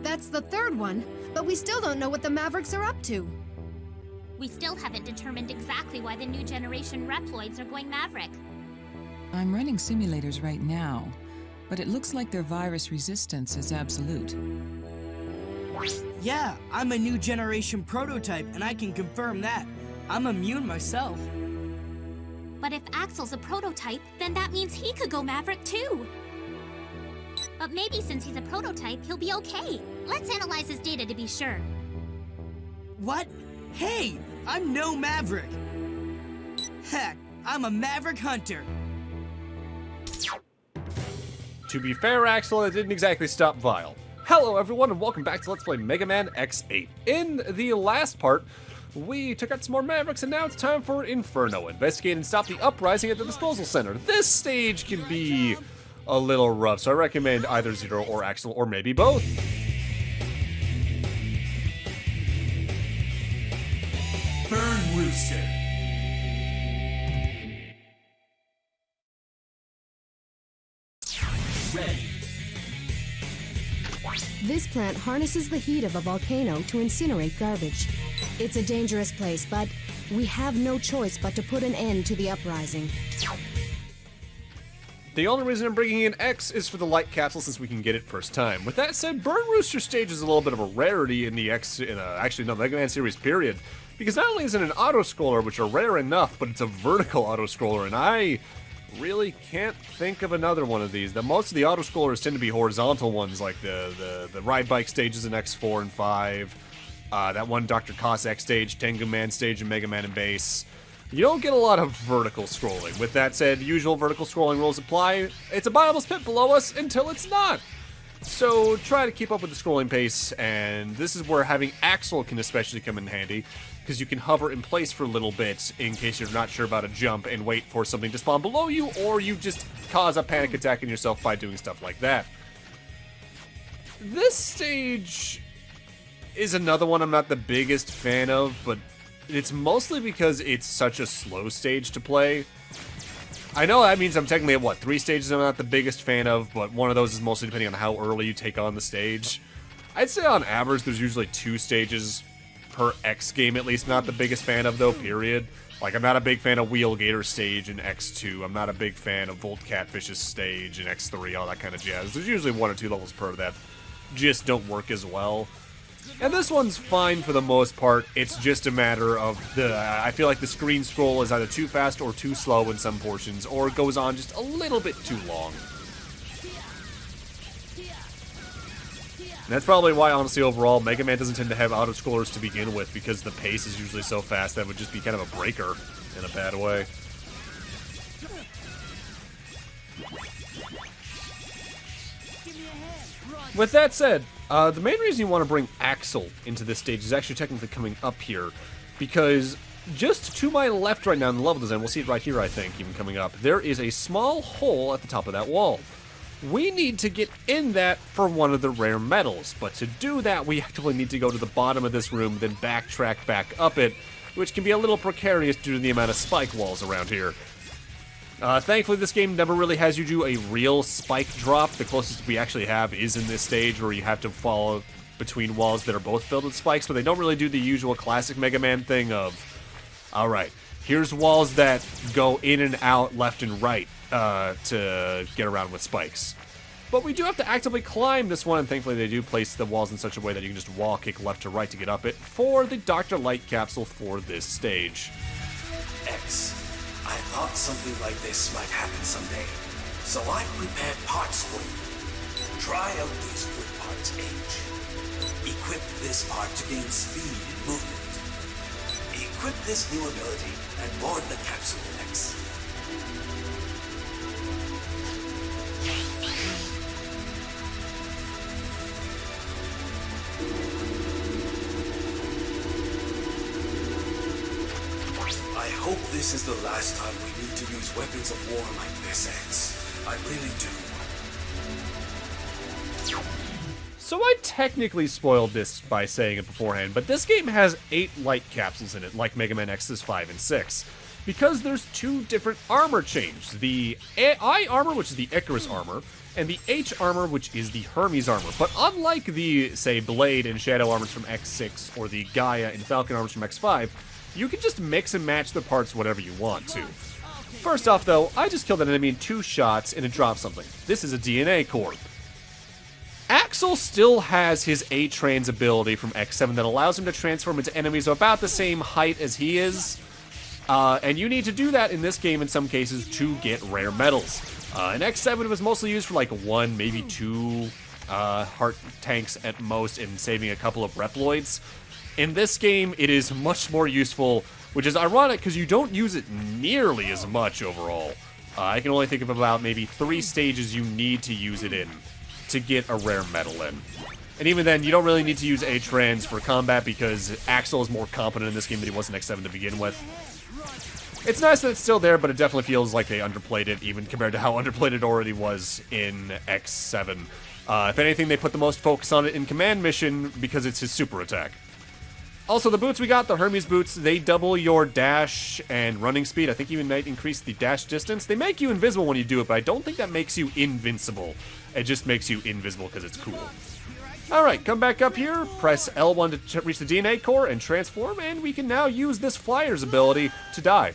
That's the third one, but we still don't know what the Mavericks are up to. We still haven't determined exactly why the new generation Reploids are going Maverick. I'm running simulators right now, but it looks like their virus resistance is absolute. Yeah, I'm a new generation prototype, and I can confirm that. I'm immune myself. But if Axel's a prototype, then that means he could go Maverick too. But maybe since he's a prototype, he'll be okay. Let's analyze his data to be sure. What? Hey, I'm no Maverick. Heck, I'm a Maverick Hunter. To be fair, Axel, it didn't exactly stop Vile. Hello everyone and welcome back to Let's Play Megaman X8. In the last part, we took out some more Mavericks and now it's time for Inferno. Investigate and stop the uprising at the disposal center. This stage can be a little rough, so I recommend either Zero or Axel or maybe both. Burn Rooster. Ready. This plant harnesses the heat of a volcano to incinerate garbage. It's a dangerous place, but we have no choice but to put an end to the uprising. The only reason I'm bringing in X is for the light capsule since we can get it first time. With that said, Burn Rooster stage is a little bit of a rarity in the Mega Man series period. Because not only is it an auto-scroller, which are rare enough, but it's a vertical auto-scroller, and I really can't think of another one of these. Most of the auto-scrollers tend to be horizontal ones, like the ride bike stages in X4 and 5, that one Dr. Cossack stage, Tengu Man stage, and Mega Man and Base. You don't get a lot of vertical scrolling. With that said, usual vertical scrolling rules apply. It's a bottomless pit below us until it's not. So try to keep up with the scrolling pace, and this is where having Axel can especially come in handy, because you can hover in place for a little bit in case you're not sure about a jump and wait for something to spawn below you, or you just cause a panic attack in yourself by doing stuff like that. This stage is another one I'm not the biggest fan of, but it's mostly because it's such a slow stage to play. I know that means I'm technically at, what, 3 stages I'm not the biggest fan of, but one of those is mostly depending on how early you take on the stage. I'd say on average there's usually 2 stages per X game, at least. Not the biggest fan of, though, period. Like, I'm not a big fan of Wheel Gator's stage in X2. I'm not a big fan of Volt Catfish's stage in X3, all that kind of jazz. There's usually 1 or 2 levels per that just don't work as well. And this one's fine for the most part. It's just a matter of I feel like the screen scroll is either too fast or too slow in some portions, or it goes on just a little bit too long. And that's probably why, honestly, overall, Mega Man doesn't tend to have auto-scrollers to begin with, because the pace is usually so fast that would just be kind of a breaker in a bad way. With that said, the main reason you want to bring Axel into this stage is actually technically coming up here, because just to my left right now in the level design, we'll see it right here, I think, even coming up, there is a small hole at the top of that wall. We need to get in that for one of the rare medals, but to do that, we actually need to go to the bottom of this room, then backtrack back up it, which can be a little precarious due to the amount of spike walls around here. Thankfully, this game never really has you do a real spike drop. The closest we actually have is in this stage, where you have to follow between walls that are both filled with spikes, but they don't really do the usual classic Mega Man thing of, alright, here's walls that go in and out left and right to get around with spikes. But we do have to actively climb this one, and thankfully they do place the walls in such a way that you can just wall kick left to right to get up it for the Dr. Light capsule for this stage. X. I thought something like this might happen someday, so I've prepared parts for you. Try out these foot parts H. Equip this part to gain speed and movement. Equip this new ability and board the capsule X. I hope this is the last time we need to use weapons of war like this, X. I really do. So I technically spoiled this by saying it beforehand, but this game has 8 light capsules in it, like Mega Man X's 5 and 6. because there's two different armor changes. The I armor, which is the Icarus armor, and the H armor, which is the Hermes armor. But unlike the, say, Blade and Shadow armors from X6, or the Gaia and Falcon armors from X5, you can just mix and match the parts whatever you want to. First off, though, I just killed an enemy in 2 shots and it dropped something. This is a DNA core. Axel still has his A-Trans ability from X7 that allows him to transform into enemies of about the same height as he is. And you need to do that in this game in some cases to get rare medals. In X7 it was mostly used for like 1, maybe 2 heart tanks at most and saving a couple of Reploids. In this game it is much more useful, which is ironic because you don't use it nearly as much overall. I can only think of about maybe 3 stages you need to use it in to get a rare medal in. And even then, you don't really need to use A-Trans for combat because Axel is more competent in this game than he was in X7 to begin with. It's nice that it's still there, but it definitely feels like they underplayed it, even compared to how underplayed it already was in X7. If anything, they put the most focus on it in Command Mission because it's his super attack. Also, the boots we got, the Hermes boots, they double your dash and running speed. I think even might increase the dash distance. They make you invisible when you do it, but I don't think that makes you invincible. It just makes you invisible because it's cool. Alright, come back up here, press L1 to reach the DNA core and transform, and we can now use this Flyer's ability to die.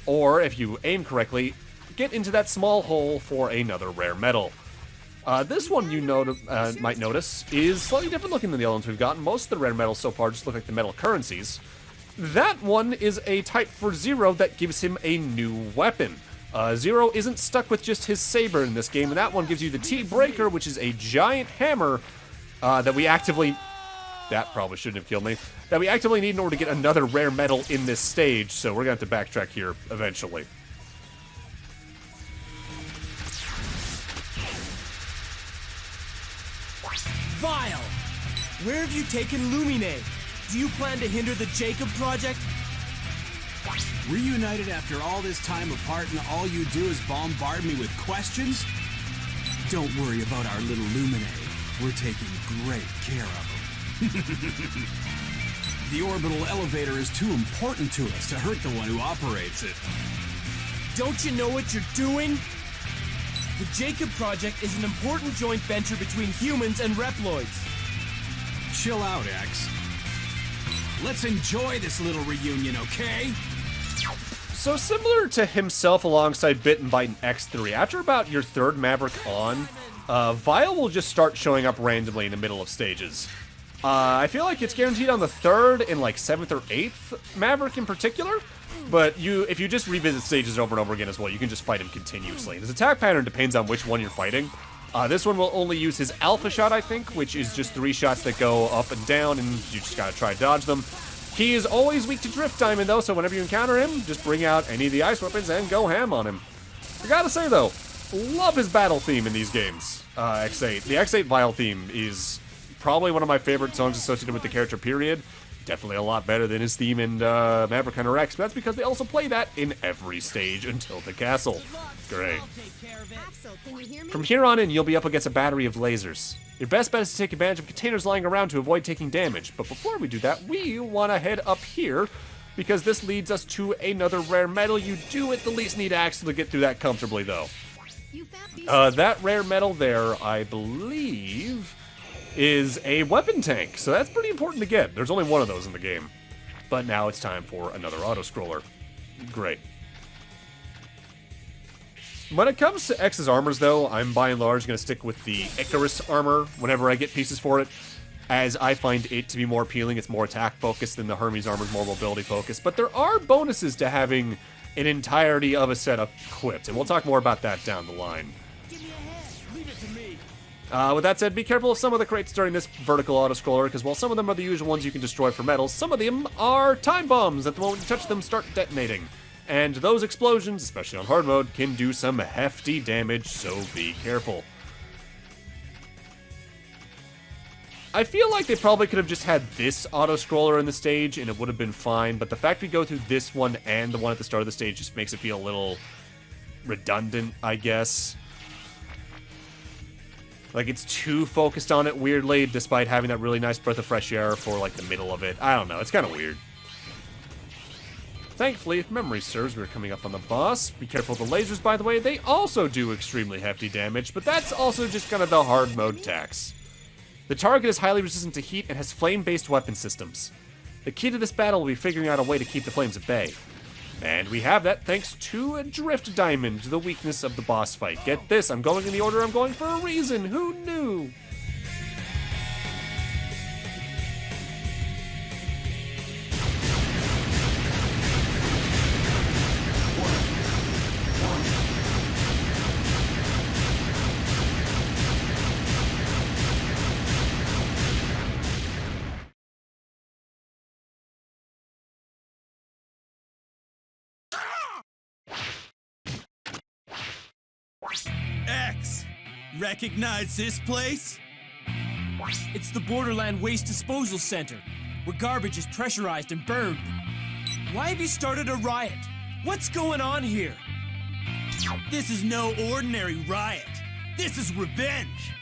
Or, if you aim correctly, get into that small hole for another rare medal. This one you might notice is slightly different looking than the other ones we've gotten. Most of the rare medals so far just look like the metal currencies. That one is a type for Zero that gives him a new weapon. Zero isn't stuck with just his saber in this game, and that one gives you the T-Breaker, which is a giant hammer that we actively... That probably shouldn't have killed me. That we actively need in order to get another rare medal in this stage, so we're going to have to backtrack here eventually. Vile! Where have you taken Lumine? Do you plan to hinder the Jacob Project? Reunited after all this time apart and all you do is bombard me with questions? Don't worry about our little Lumine. We're taking great care of him. The orbital elevator is too important to us to hurt the one who operates it. Don't you know what you're doing? The Jacob Project is an important joint venture between humans and Reploids. Chill out, X. Let's enjoy this little reunion, okay? So similar to himself alongside Bit and Byte in X3, after about your 3rd Maverick on, Vile will just start showing up randomly in the middle of stages. I feel like it's guaranteed on the 3rd and like 7th or 8th Maverick in particular, but if you just revisit stages over and over again as well, you can just fight him continuously. His attack pattern depends on which one you're fighting. This one will only use his Alpha Shot, I think, which is just 3 shots that go up and down, and you just gotta try to dodge them. He is always weak to Drift Diamond, though, so whenever you encounter him, just bring out any of the ice weapons and go ham on him. I gotta say, though, love his battle theme in these games, X8. The X8 Vile theme is probably one of my favorite songs associated with the character, period. Definitely a lot better than his theme in Maverick Hunter X, but that's because they also play that in every stage until the castle. Great. From here on in, you'll be up against a battery of lasers. Your best bet is to take advantage of containers lying around to avoid taking damage, but before we do that, we want to head up here, because this leads us to another rare medal. You do at the least need Axel to get through that comfortably, though. That rare medal there, I believe, is a weapon tank, so that's pretty important to get. There's only one of those in the game. But now it's time for another auto-scroller. Great. When it comes to X's armors, though, I'm by and large going to stick with the Icarus armor whenever I get pieces for it, as I find it to be more appealing. It's more attack-focused than the Hermes armor's more mobility-focused, but there are bonuses to having an entirety of a set equipped, and we'll talk more about that down the line. With that said, be careful of some of the crates during this vertical auto-scroller, because while some of them are the usual ones you can destroy for medals, some of them are time bombs that the moment you touch them start detonating. And those explosions, especially on hard mode, can do some hefty damage, so be careful. I feel like they probably could have just had this auto-scroller in the stage and it would have been fine, but the fact we go through this one and the one at the start of the stage just makes it feel a little redundant, I guess. Like, it's too focused on it weirdly, despite having that really nice breath of fresh air for, like, the middle of it. I don't know, it's kind of weird. Thankfully, if memory serves, we're coming up on the boss. Be careful of the lasers, by the way. They also do extremely hefty damage, but that's also just kind of the hard mode tax. The target is highly resistant to heat and has flame-based weapon systems. The key to this battle will be figuring out a way to keep the flames at bay. And we have that thanks to a drift diamond, the weakness of the boss fight. Get this, I'm going in the order I'm going for a reason. Who knew? X, recognize this place? It's the Borderland Waste Disposal Center, where garbage is pressurized and burned. Why have you started a riot? What's going on here? This is no ordinary riot. This is revenge.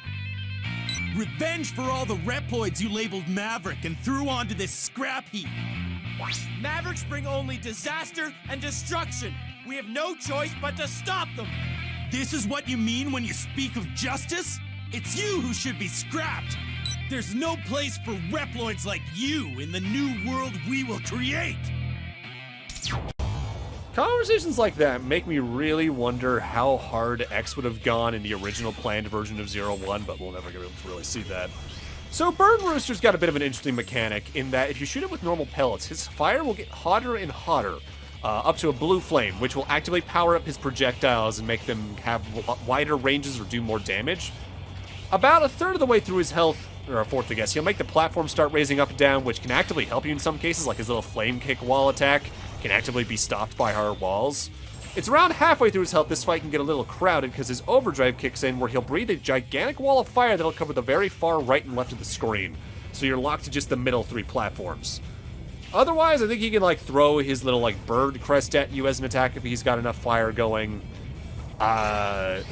Revenge for all the Reploids you labeled Maverick and threw onto this scrap heap. Mavericks bring only disaster and destruction. We have no choice but to stop them. This is what you mean when you speak of justice? It's you who should be scrapped. There's no place for Reploids like you in the new world we will create. Conversations like that make me really wonder how hard X would have gone in the original planned version of 0-1, but we'll never get able to really see that. So Burn Rooster's got a bit of an interesting mechanic in that if you shoot him with normal pellets, his fire will get hotter and hotter, up to a blue flame, which will actively power up his projectiles and make them have wider ranges or do more damage. About a third of the way through his health, or a fourth I guess, he'll make the platform start raising up and down, which can actively help you in some cases, like his little flame kick wall attack can actively be stopped by hard walls. It's around halfway through his health this fight can get a little crowded because his overdrive kicks in where he'll breathe a gigantic wall of fire that'll cover the very far right and left of the screen, so you're locked to just the middle 3 platforms. Otherwise, I think he can like throw his little like bird crest at you as an attack if he's got enough fire going.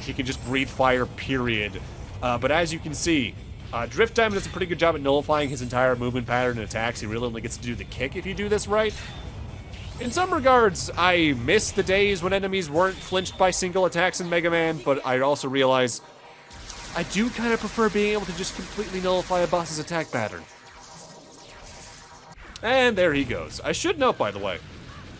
He can just breathe fire, period. But as you can see, Drift Diamond does a pretty good job at nullifying his entire movement pattern and attacks. He really only gets to do the kick if you do this right. In some regards, I miss the days when enemies weren't flinched by single attacks in Mega Man, but I also realize I do kind of prefer being able to just completely nullify a boss's attack pattern. And there he goes. I should note, by the way,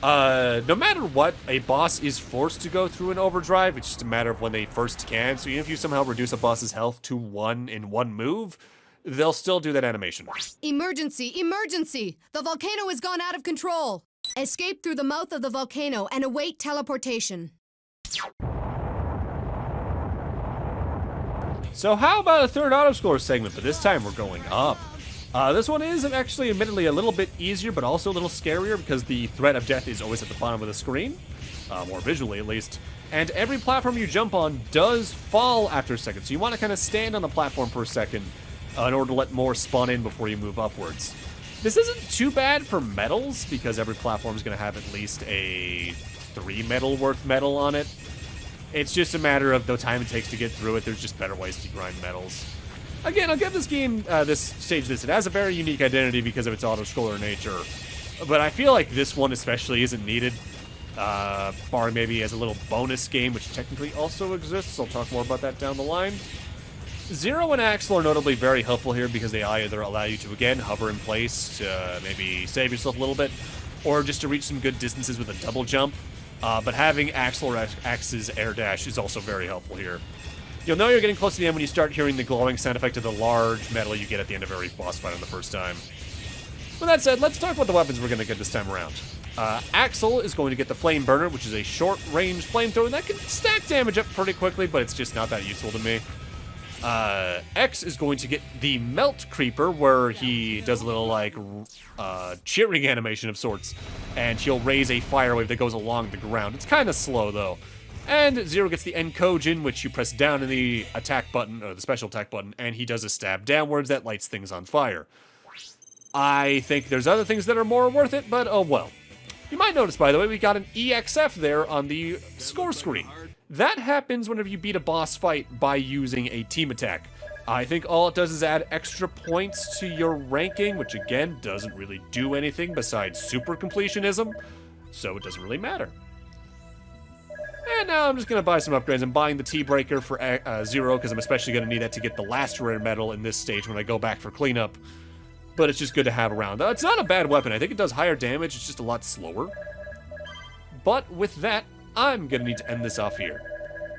no matter what, a boss is forced to go through an overdrive. It's just a matter of when they first can. So even if you somehow reduce a boss's health to 1 in one move, they'll still do that animation. Emergency! Emergency! The volcano has gone out of control! Escape through the mouth of the volcano and await teleportation. So how about a third autoscroller segment, but this time we're going up. This one is actually admittedly a little bit easier, but also a little scarier because the threat of death is always at the bottom of the screen, more visually at least, and every platform you jump on does fall after a second, so you want to kind of stand on the platform for a second in order to let more spawn in before you move upwards. This isn't too bad for medals, because every platform is going to have at least a 3 medal worth medal on it. It's just a matter of the time it takes to get through it. There's just better ways to grind medals. Again, I'll give this game, this stage this. It has a very unique identity because of its auto-scroller nature. But I feel like this one especially isn't needed. Bar maybe as a little bonus game, which technically also exists. I'll talk more about that down the line. Zero and Axel are notably very helpful here because they either allow you to, again, hover in place to maybe save yourself a little bit, or just to reach some good distances with a double jump. But having Axel or X's air dash is also very helpful here. You'll know you're getting close to the end when you start hearing the glowing sound effect of the large medal you get at the end of every boss fight on the first time. With that said, let's talk about the weapons we're going to get this time around. Axel is going to get the Flame Burner, which is a short-range flamethrower that can stack damage up pretty quickly, but it's just not that useful to me. X is going to get the Melt Creeper, where he does a little, like, cheering animation of sorts, and he'll raise a fire wave that goes along the ground. It's kind of slow, though. And Zero gets the Enkojin, which you press down in the attack button, or the special attack button, and he does a stab downwards that lights things on fire. I think there's other things that are more worth it, but oh well. You might notice, by the way, we got an EXF there on the score screen. That happens whenever you beat a boss fight by using a team attack. I think all it does is add extra points to your ranking, which again, doesn't really do anything besides super completionism. so it doesn't really matter. And now I'm just going to buy some upgrades. I'm buying the T-Breaker for 0, because I'm especially going to need that to get the last rare medal in this stage when I go back for cleanup. But it's just good to have around. It's not a bad weapon. I think it does higher damage. It's just a lot slower. But with that, I'm going to need to end this off here.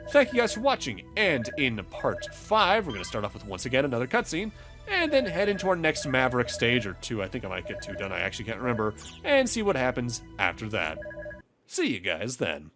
Thank you guys for watching, and in part 5, we're going to start off with, once again, another cutscene, and then head into our next Maverick stage, or 2, I think I might get 2 done, I actually can't remember, and see what happens after that. See you guys then.